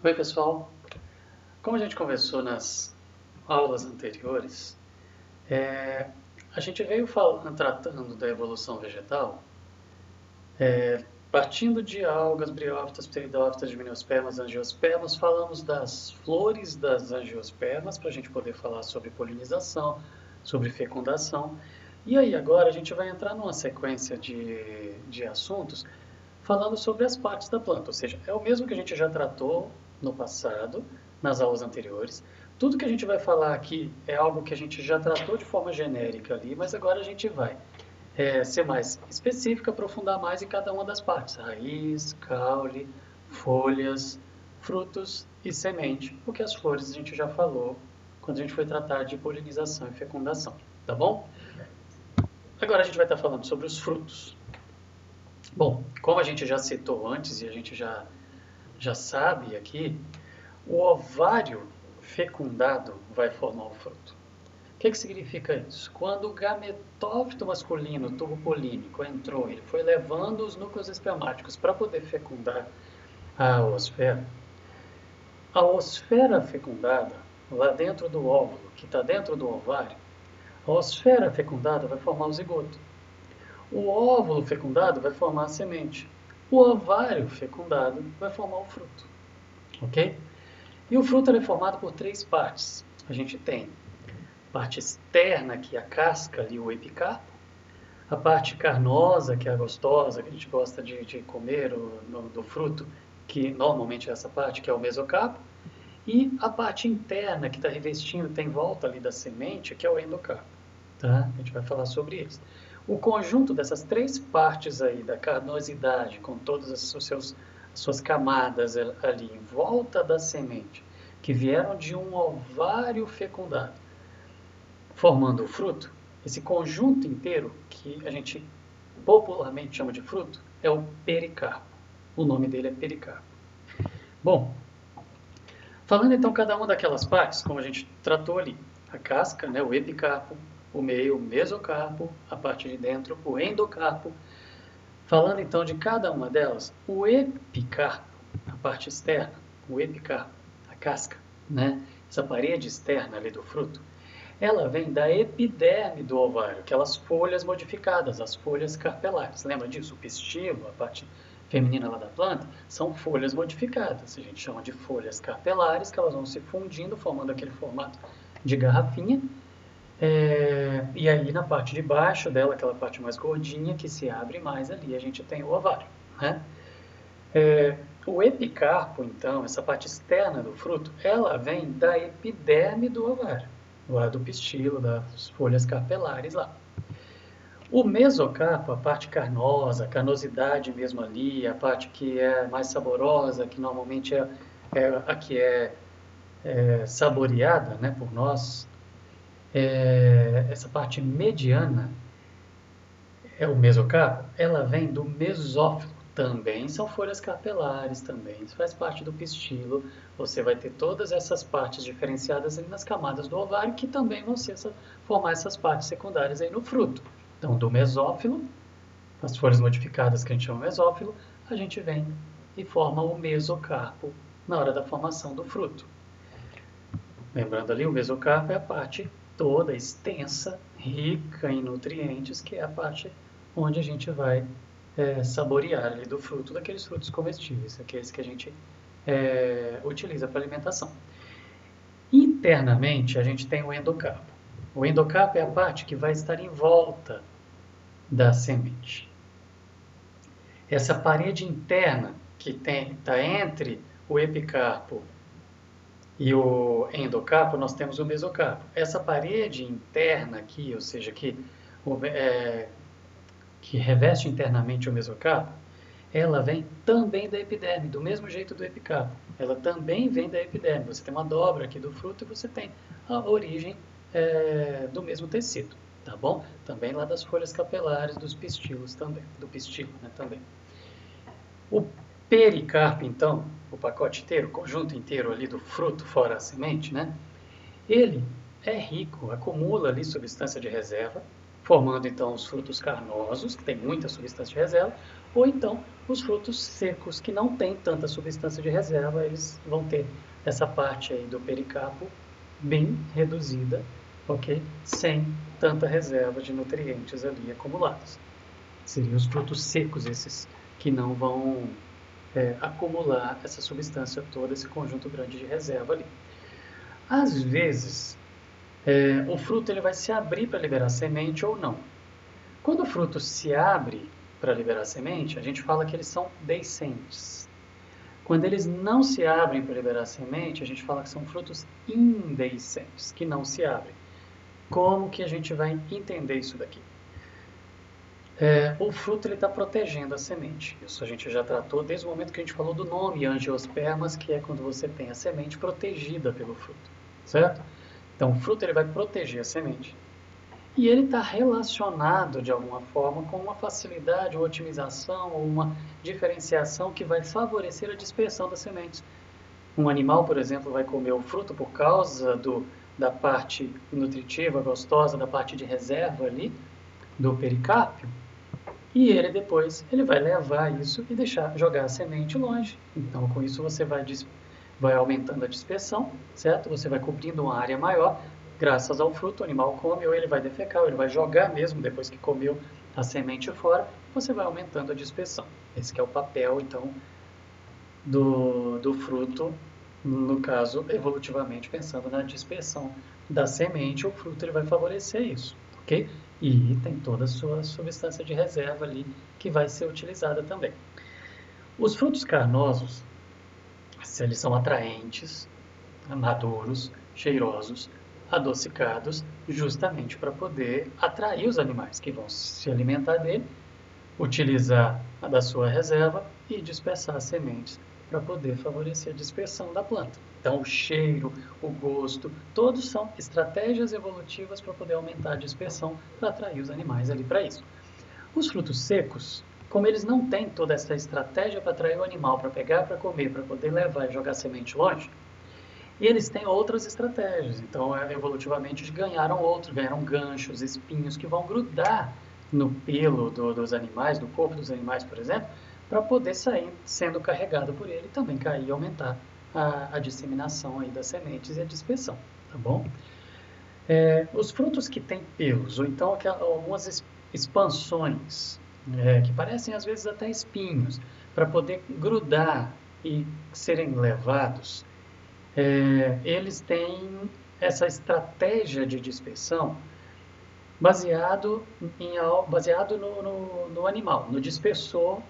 Oi, pessoal. Como a gente conversou nas aulas anteriores, é, a gente veio tratando da evolução vegetal, partindo de algas, briófitas, pteridófitas, gimnospermas, angiospermas, falamos das flores das angiospermas, para a gente poder falar sobre polinização, sobre fecundação. E aí agora a gente vai entrar numa sequência de assuntos falando sobre as partes da planta, ou seja, é o mesmo que a gente já tratou no passado, nas aulas anteriores. Tudo que a gente vai falar aqui é algo que a gente já tratou de forma genérica ali, mas agora a gente vai ser mais específico, aprofundar mais em cada uma das partes: raiz, caule, folhas, frutos e semente, porque as flores a gente já falou quando a gente foi tratar de polinização e fecundação, tá bom? Agora a gente vai estar falando sobre os frutos. Bom, como a gente já citou antes e a gente já sabe aqui, o ovário fecundado vai formar o fruto. O que significa isso? Quando o gametófito masculino, tubo polínico, entrou, ele foi levando os núcleos espermáticos para poder fecundar a osfera fecundada, lá dentro do óvulo, que está dentro do ovário, a osfera fecundada vai formar o zigoto. O óvulo fecundado vai formar a semente. O ovário fecundado vai formar o fruto. Ok? E o fruto é formado por três partes. A gente tem a parte externa, que é a casca ali, o epicarpo. A parte carnosa, que é a gostosa, que a gente gosta de comer do fruto, que normalmente é essa parte, que é o mesocarpo. E a parte interna, que está revestindo, tem volta ali da semente, que é o endocarpo. Tá? A gente vai falar sobre isso. O conjunto dessas três partes aí da carnosidade, com todas as suas camadas ali em volta da semente, que vieram de um ovário fecundado, formando o fruto, esse conjunto inteiro, que a gente popularmente chama de fruto, é o pericarpo. O nome dele é pericarpo. Bom, falando então cada uma daquelas partes, como a gente tratou ali, a casca, né, o epicarpo, o meio, o mesocarpo, a parte de dentro, o endocarpo. Falando então de cada uma delas, o epicarpo, a parte externa, o epicarpo, a casca, né? Essa parede externa ali do fruto, ela vem da epiderme do ovário, aquelas folhas modificadas, as folhas carpelares. Lembra disso? O pistilo, a parte feminina lá da planta, são folhas modificadas. A gente chama de folhas carpelares, que elas vão se fundindo, formando aquele formato de garrafinha. E aí na parte de baixo dela, aquela parte mais gordinha, que se abre mais ali, a gente tem o ovário. Né? O epicarpo, então, essa parte externa do fruto, ela vem da epiderme do ovário, lá do pistilo, das folhas carpelares lá. O mesocarpo, a parte carnosa, a carnosidade mesmo ali, a parte que é mais saborosa, que normalmente é a que é saboreada, né, por nós, essa parte mediana, é o mesocarpo, ela vem do mesófilo. Também são folhas carpelares, também faz parte do pistilo. Você vai ter todas essas partes diferenciadas nas camadas do ovário, que também vão formar essas partes secundárias aí no fruto. Então, do mesófilo, as folhas modificadas que a gente chama mesófilo, a gente vem e forma o mesocarpo na hora da formação do fruto. Lembrando ali, o mesocarpo é a parte toda extensa, rica em nutrientes, que é a parte onde a gente vai saborear ali do fruto, daqueles frutos comestíveis, aqueles que a gente utiliza para alimentação. Internamente, a gente tem o endocarpo. O endocarpo é a parte que vai estar em volta da semente. Essa parede interna que está entre o epicarpo e o endocarpo, nós temos o mesocarpo. Essa parede interna aqui, ou seja, que reveste internamente o mesocarpo, ela vem também da epiderme, do mesmo jeito do epicarpo. Ela também vem da epiderme. Você tem uma dobra aqui do fruto e você tem a origem do mesmo tecido, tá bom? Também lá das folhas capilares, dos pistilos também, do pistilo, né, também. O pericarpo, então, o pacote inteiro, o conjunto inteiro ali do fruto, fora a semente, né? Ele é rico, acumula ali substância de reserva, formando então os frutos carnosos, que tem muita substância de reserva, ou então os frutos secos, que não tem tanta substância de reserva, eles vão ter essa parte aí do pericarpo bem reduzida, ok? Sem tanta reserva de nutrientes ali acumulados. Seriam os frutos secos esses que não vão acumular essa substância toda, esse conjunto grande de reserva ali. Às vezes, o fruto ele vai se abrir para liberar semente ou não. Quando o fruto se abre para liberar semente, a gente fala que eles são deiscentes. Quando eles não se abrem para liberar semente, a gente fala que são frutos indeiscentes, que não se abrem. Como que a gente vai entender isso daqui? O fruto está protegendo a semente. Isso a gente já tratou desde o momento que a gente falou do nome angiospermas, que é quando você tem a semente protegida pelo fruto, certo? Então, o fruto ele vai proteger a semente. E ele está relacionado, de alguma forma, com uma facilidade, uma otimização ou uma diferenciação que vai favorecer a dispersão das sementes. Um animal, por exemplo, vai comer o fruto por causa da parte nutritiva, gostosa, da parte de reserva ali, do pericárpio, e ele depois vai levar isso e jogar a semente longe. Então, com isso, você vai aumentando a dispersão, certo? Você vai cobrindo uma área maior, graças ao fruto, o animal come, ou ele vai defecar, ou ele vai jogar mesmo, depois que comeu a semente fora, você vai aumentando a dispersão. Esse que é o papel, então, do fruto, no caso, evolutivamente, pensando na dispersão da semente, o fruto ele vai favorecer isso, ok? E tem toda a sua substância de reserva ali que vai ser utilizada também. Os frutos carnosos, se eles são atraentes, maduros, cheirosos, adocicados, justamente para poder atrair os animais que vão se alimentar dele, utilizar da sua reserva e dispersar as sementes para poder favorecer a dispersão da planta. Então, o cheiro, o gosto, todos são estratégias evolutivas para poder aumentar a dispersão, para atrair os animais ali para isso. Os frutos secos, como eles não têm toda essa estratégia para atrair o animal, para pegar, para comer, para poder levar e jogar a semente longe, eles têm outras estratégias. Então, evolutivamente, ganharam ganchos, espinhos que vão grudar no pelo dos animais, no corpo dos animais, por exemplo, para poder sair sendo carregado por ele e também cair e aumentar a disseminação aí das sementes e a dispersão, tá bom? Os frutos que têm pelos, ou então algumas expansões, que parecem às vezes até espinhos, para poder grudar e serem levados, eles têm essa estratégia de dispersão baseado no animal, no dispersor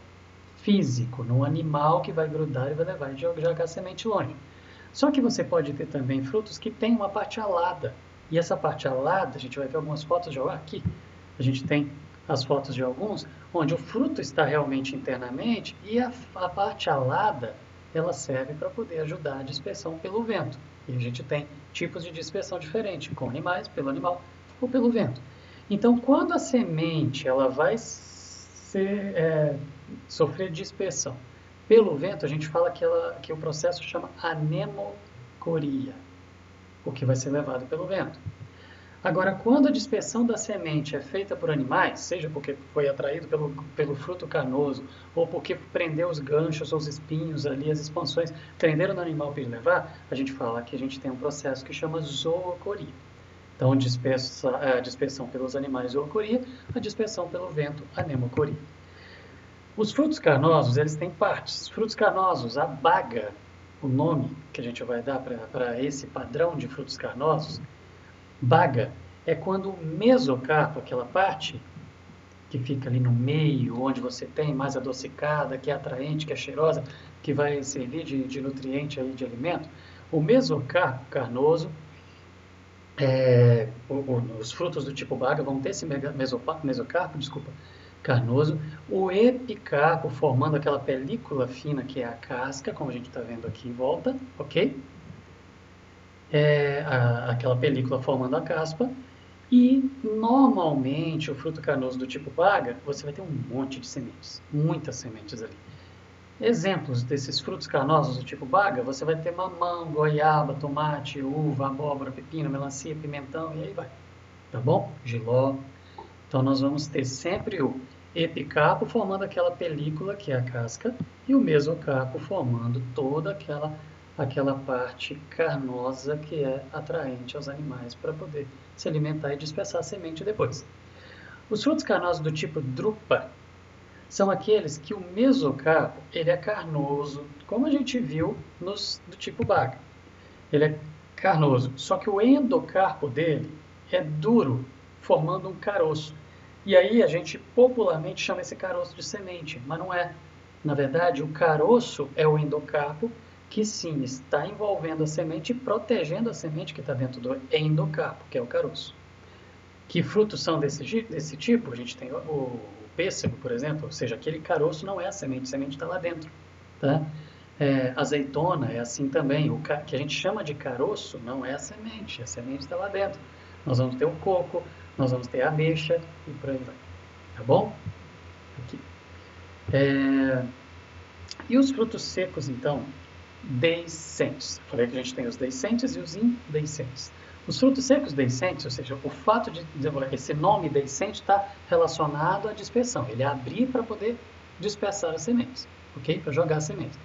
físico, no animal que vai grudar e vai levar e jogar a semente longe. Só que você pode ter também frutos que têm uma parte alada. E essa parte alada, a gente vai ver algumas fotos de aqui. A gente tem as fotos de alguns, onde o fruto está realmente internamente e a parte alada, ela serve para poder ajudar a dispersão pelo vento. E a gente tem tipos de dispersão diferentes, com animais, pelo animal ou pelo vento. Então, quando a semente ela vai sofrer dispersão pelo vento, a gente fala que o processo chama anemocoria, o que vai ser levado pelo vento. Agora, quando a dispersão da semente é feita por animais, seja porque foi atraído pelo fruto carnoso, ou porque prendeu os ganchos ou os espinhos ali, as expansões, prenderam no animal para ele levar, a gente fala que a gente tem um processo que chama zoocoria. Então, a dispersão pelos animais, zoocoria, a dispersão pelo vento, anemocoria. Os frutos carnosos, eles têm partes. Os frutos carnosos, a baga, o nome que a gente vai dar para esse padrão de frutos carnosos, baga é quando o mesocarpo, aquela parte que fica ali no meio, onde você tem mais adocicada, que é atraente, que é cheirosa, que vai servir de nutriente aí, de alimento, o mesocarpo carnoso, os frutos do tipo baga vão ter esse mesocarpo, carnoso, o epicarpo formando aquela película fina que é a casca, como a gente está vendo aqui em volta, ok? Aquela película formando a caspa, e normalmente o fruto carnoso do tipo baga, você vai ter um monte de sementes, muitas sementes ali. Exemplos desses frutos carnosos do tipo baga, você vai ter mamão, goiaba, tomate, uva, abóbora, pepino, melancia, pimentão, e aí vai, tá bom? Jiló. Então, nós vamos ter sempre o epicarpo formando aquela película que é a casca e o mesocarpo formando toda aquela parte carnosa que é atraente aos animais para poder se alimentar e dispersar a semente depois. Os frutos carnosos do tipo drupa são aqueles que o mesocarpo ele é carnoso, como a gente viu nos do tipo baga. Ele é carnoso, só que o endocarpo dele é duro, formando um caroço. E aí a gente popularmente chama esse caroço de semente, mas não é. Na verdade, o caroço é o endocarpo que sim está envolvendo a semente e protegendo a semente que está dentro do endocarpo, que é o caroço. Que frutos são desse tipo? A gente tem o pêssego, por exemplo, ou seja, aquele caroço não é a semente está lá dentro. Tá? Azeitona é assim também, o que a gente chama de caroço não é a semente está lá dentro. Nós vamos ter o coco, nós vamos ter a ameixa e por aí vai. Tá bom? Aqui. E os frutos secos, então, deiscentes. Falei que a gente tem os deiscentes e os indeiscentes. Os frutos secos deiscentes, ou seja, o fato de esse nome deiscente está relacionado à dispersão. Ele é abrir para poder dispersar as sementes, ok? Para jogar as sementes.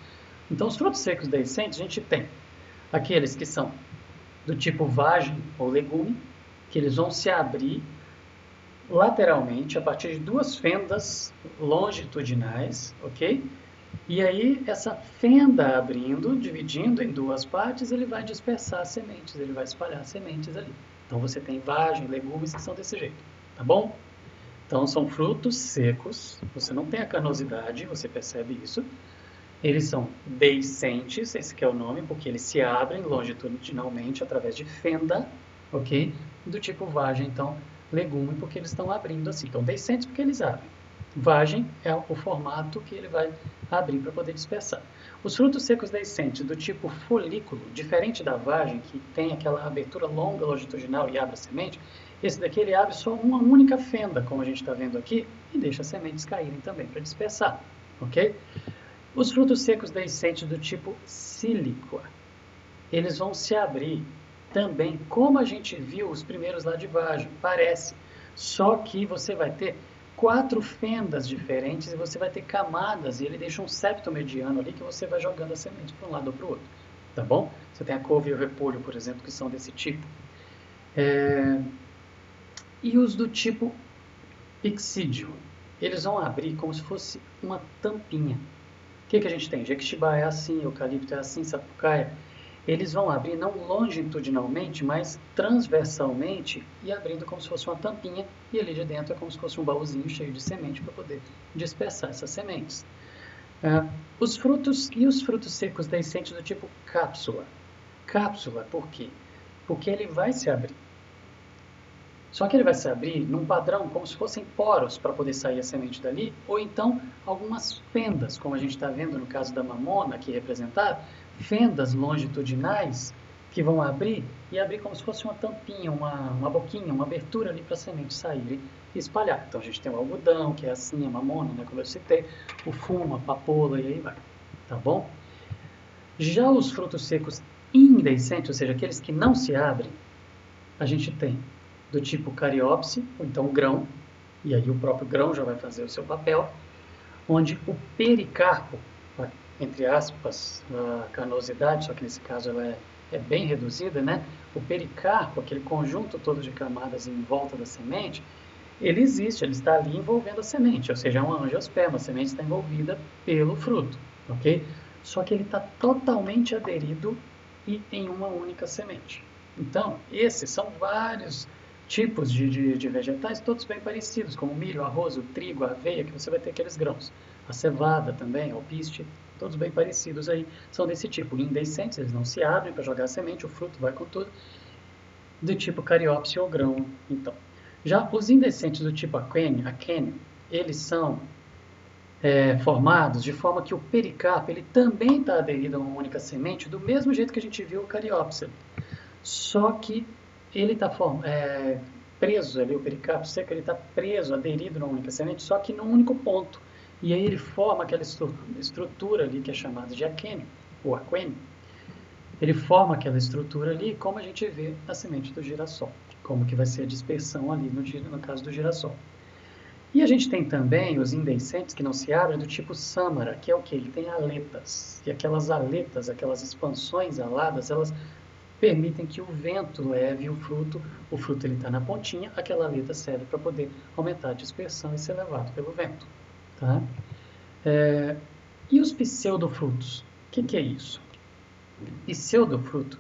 Então, os frutos secos deiscentes, a gente tem aqueles que são do tipo vagem ou legume, que eles vão se abrir lateralmente a partir de duas fendas longitudinais, ok? E aí, essa fenda abrindo, dividindo em duas partes, ele vai dispersar as sementes, ele vai espalhar as sementes ali. Então, você tem vagem, legumes que são desse jeito, tá bom? Então, são frutos secos, você não tem a carnosidade, você percebe isso. Eles são deiscentes, esse que é o nome, porque eles se abrem longitudinalmente através de fenda, ok? Do tipo vagem, então, legume, porque eles estão abrindo assim. Então, deiscentes porque eles abrem. Vagem é o formato que ele vai abrir para poder dispersar. Os frutos secos deiscentes do tipo folículo, diferente da vagem, que tem aquela abertura longa longitudinal e abre a semente, esse daqui ele abre só uma única fenda, como a gente está vendo aqui, e deixa as sementes caírem também para dispersar, ok? Os frutos secos deiscentes do tipo síliqua, eles vão se abrir também, como a gente viu os primeiros lá de vagem, parece, só que você vai ter 4 fendas diferentes e você vai ter camadas e ele deixa um septo mediano ali que você vai jogando a semente para um lado ou para o outro, tá bom? Você tem a couve e o repolho, por exemplo, que são desse tipo. E os do tipo ixídio, eles vão abrir como se fosse uma tampinha. O que a gente tem? Jequitibá é assim, eucalipto é assim, sapucaia. Eles vão abrir não longitudinalmente, mas transversalmente e abrindo como se fosse uma tampinha. E ali de dentro é como se fosse um baúzinho cheio de semente para poder dispersar essas sementes. Os frutos secos deiscentes do tipo cápsula. Cápsula, por quê? Porque ele vai se abrir. Só que ele vai se abrir num padrão como se fossem poros para poder sair a semente dali, ou então algumas fendas, como a gente está vendo no caso da mamona aqui representada, fendas longitudinais que vão abrir e abrir como se fosse uma tampinha, uma boquinha, uma abertura ali para a semente sair e espalhar. Então a gente tem o algodão, que é assim, a mamona, né, como eu citei, o fumo, a papoula e aí vai, tá bom? Já os frutos secos indeiscentes, ou seja, aqueles que não se abrem, a gente tem do tipo cariópse, ou então o grão, e aí o próprio grão já vai fazer o seu papel, onde o pericarpo, entre aspas, a carnosidade, só que nesse caso ela é bem reduzida, né? O pericarpo, aquele conjunto todo de camadas em volta da semente, ele existe, ele está ali envolvendo a semente, ou seja, é um angiosperma, a semente está envolvida pelo fruto, ok? Só que ele está totalmente aderido e em uma única semente. Então, esses são vários tipos de vegetais, todos bem parecidos, como o milho, o arroz, o trigo, a aveia, que você vai ter aqueles grãos. A cevada também, alpiste, todos bem parecidos aí, são desse tipo. Indeiscentes, eles não se abrem para jogar a semente, o fruto vai com tudo, do tipo cariópse ou grão, então. Já os indeiscentes do tipo aquênio, eles são formados de forma que o pericarpo, ele também está aderido a uma única semente, do mesmo jeito que a gente viu o cariópse. Só que ele está preso ali, o pericarpo seco, ele está preso, aderido numa única semente, só que num único ponto. E aí ele forma aquela estrutura ali que é chamada de aquênio, ou aquênio. Ele forma aquela estrutura ali, como a gente vê na semente do girassol. como que vai ser a dispersão ali no caso do girassol. E a gente tem também os indeiscentes que não se abrem do tipo Samara, que é o que? Ele tem aletas. E aquelas aletas, aquelas expansões aladas, elas permitem que o vento leve o fruto ele está na pontinha, aquela aleta serve para poder aumentar a dispersão e ser levado pelo vento. Tá? E os pseudofrutos? O que é isso? Pseudofruto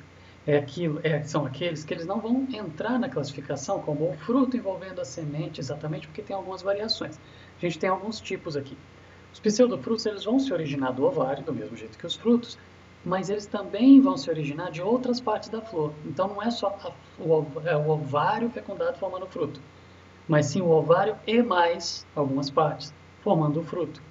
são aqueles que eles não vão entrar na classificação como o fruto envolvendo a semente, exatamente porque tem algumas variações. A gente tem alguns tipos aqui. Os pseudofrutos eles vão se originar do ovário, do mesmo jeito que os frutos, mas eles também vão se originar de outras partes da flor. Então não é só o ovário fecundado formando o fruto, mas sim o ovário e mais algumas partes formando o fruto.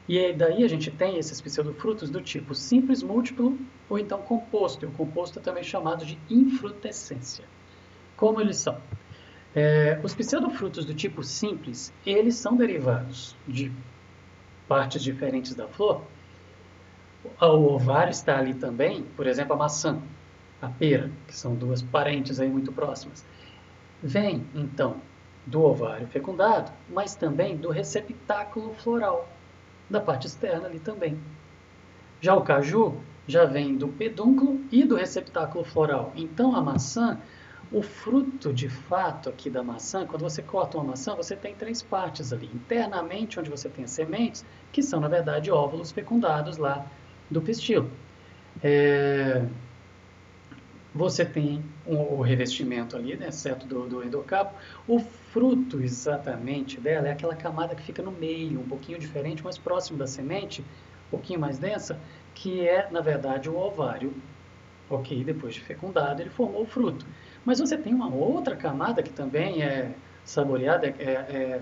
E daí a gente tem esses pseudofrutos do tipo simples, múltiplo ou então composto. E o composto é também chamado de infrutescência. Como eles são? Os pseudofrutos do tipo simples, eles são derivados de partes diferentes da flor. O ovário está ali também, por exemplo, a maçã, a pera, que são duas parentes aí muito próximas. Vem, então, do ovário fecundado, mas também do receptáculo floral, da parte externa ali também. Já o caju já vem do pedúnculo e do receptáculo floral. Então a maçã, o fruto de fato aqui da maçã, quando você corta uma maçã, você tem três partes ali. Internamente, onde você tem as sementes, que são na verdade óvulos fecundados lá do pistilo. Você tem o revestimento ali, né, exceto do endocarpo. O fruto exatamente dela é aquela camada que fica no meio, um pouquinho diferente, mais próximo da semente, um pouquinho mais densa, que é, na verdade, o ovário. Ok, depois de fecundado, ele formou o fruto. Mas você tem uma outra camada que também é saboreada,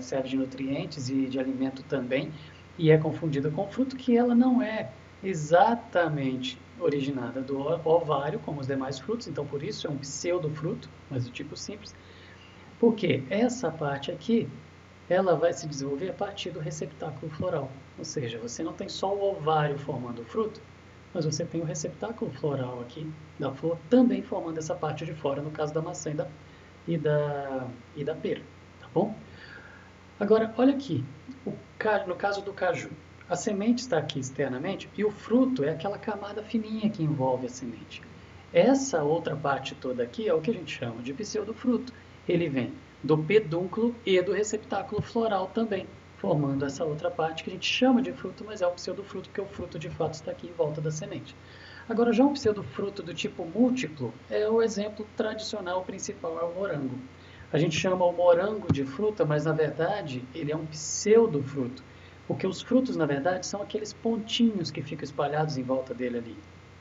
serve de nutrientes e de alimento também, e é confundida com o fruto, que ela não é exatamente originada do ovário, como os demais frutos, então por isso é um pseudofruto, mas do tipo simples, porque essa parte aqui, ela vai se desenvolver a partir do receptáculo floral, ou seja, você não tem só o ovário formando o fruto, mas você tem o receptáculo floral aqui da flor também formando essa parte de fora, no caso da maçã e da pera, tá bom? Agora, olha aqui, no caso do caju, a semente está aqui externamente e o fruto é aquela camada fininha que envolve a semente. Essa outra parte toda aqui é o que a gente chama de pseudofruto. Ele vem do pedúnculo e do receptáculo floral também, formando essa outra parte que a gente chama de fruto, mas é um pseudofruto, porque o fruto de fato está aqui em volta da semente. Agora, já um pseudofruto do tipo múltiplo é o exemplo tradicional principal, é o morango. A gente chama o morango de fruta, mas na verdade ele é um pseudofruto. Porque os frutos, na verdade, são aqueles pontinhos que ficam espalhados em volta dele ali,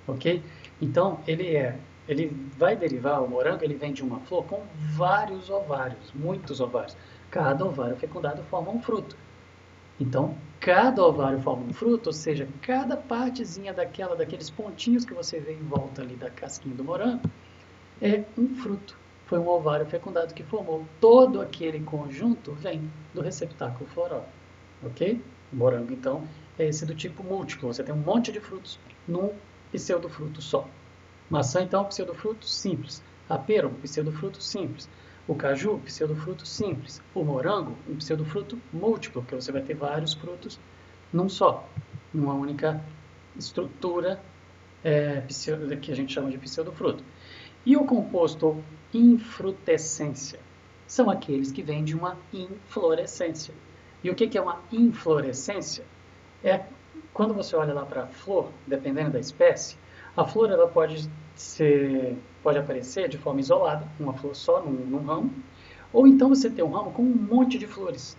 ok? Então, ele vai derivar, o morango, ele vem de uma flor com vários ovários, muitos ovários. Cada ovário fecundado forma um fruto. Então, cada ovário forma um fruto, ou seja, cada partezinha daqueles pontinhos que você vê em volta ali da casquinha do morango, é um fruto. Foi um ovário fecundado que formou. Todo aquele conjunto vem do receptáculo floral, ok? O morango, então, é esse do tipo múltiplo. Você tem um monte de frutos num pseudofruto só. Maçã, então, pseudofruto simples. A pera, um pseudofruto simples. O caju, pseudofruto simples. O morango, um pseudofruto múltiplo, porque você vai ter vários frutos num só, numa única estrutura que a gente chama de pseudofruto. E o composto ou infrutescência são aqueles que vêm de uma inflorescência. E o que é uma inflorescência? É quando você olha lá para a flor, dependendo da espécie, a flor ela pode aparecer de forma isolada, uma flor só, num ramo, ou então você tem um ramo com um monte de flores.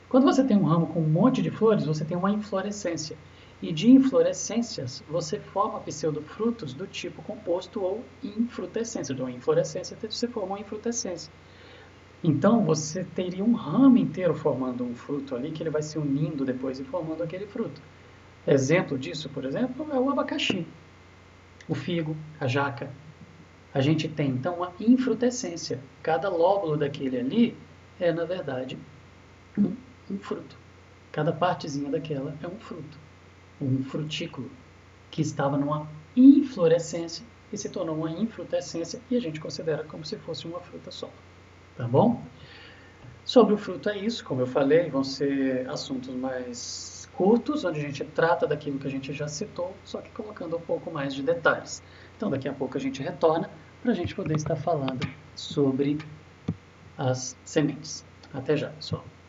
Quando você tem um ramo com um monte de flores, você tem uma inflorescência. E de inflorescências, você forma pseudofrutos do tipo composto ou infrutescência. De uma inflorescência, você forma uma infrutescência. Então, você teria um ramo inteiro formando um fruto ali, que ele vai se unindo depois e formando aquele fruto. Exemplo disso, por exemplo, é o abacaxi, o figo, a jaca. A gente tem, então, uma infrutescência. Cada lóbulo daquele ali é, na verdade, um fruto. Cada partezinha daquela é um fruto, um frutículo, que estava numa inflorescência e se tornou uma infrutescência e a gente considera como se fosse uma fruta só. Tá bom? Sobre o fruto é isso, como eu falei, vão ser assuntos mais curtos, onde a gente trata daquilo que a gente já citou, só que colocando um pouco mais de detalhes. Então daqui a pouco a gente retorna para a gente poder estar falando sobre as sementes. Até já, pessoal.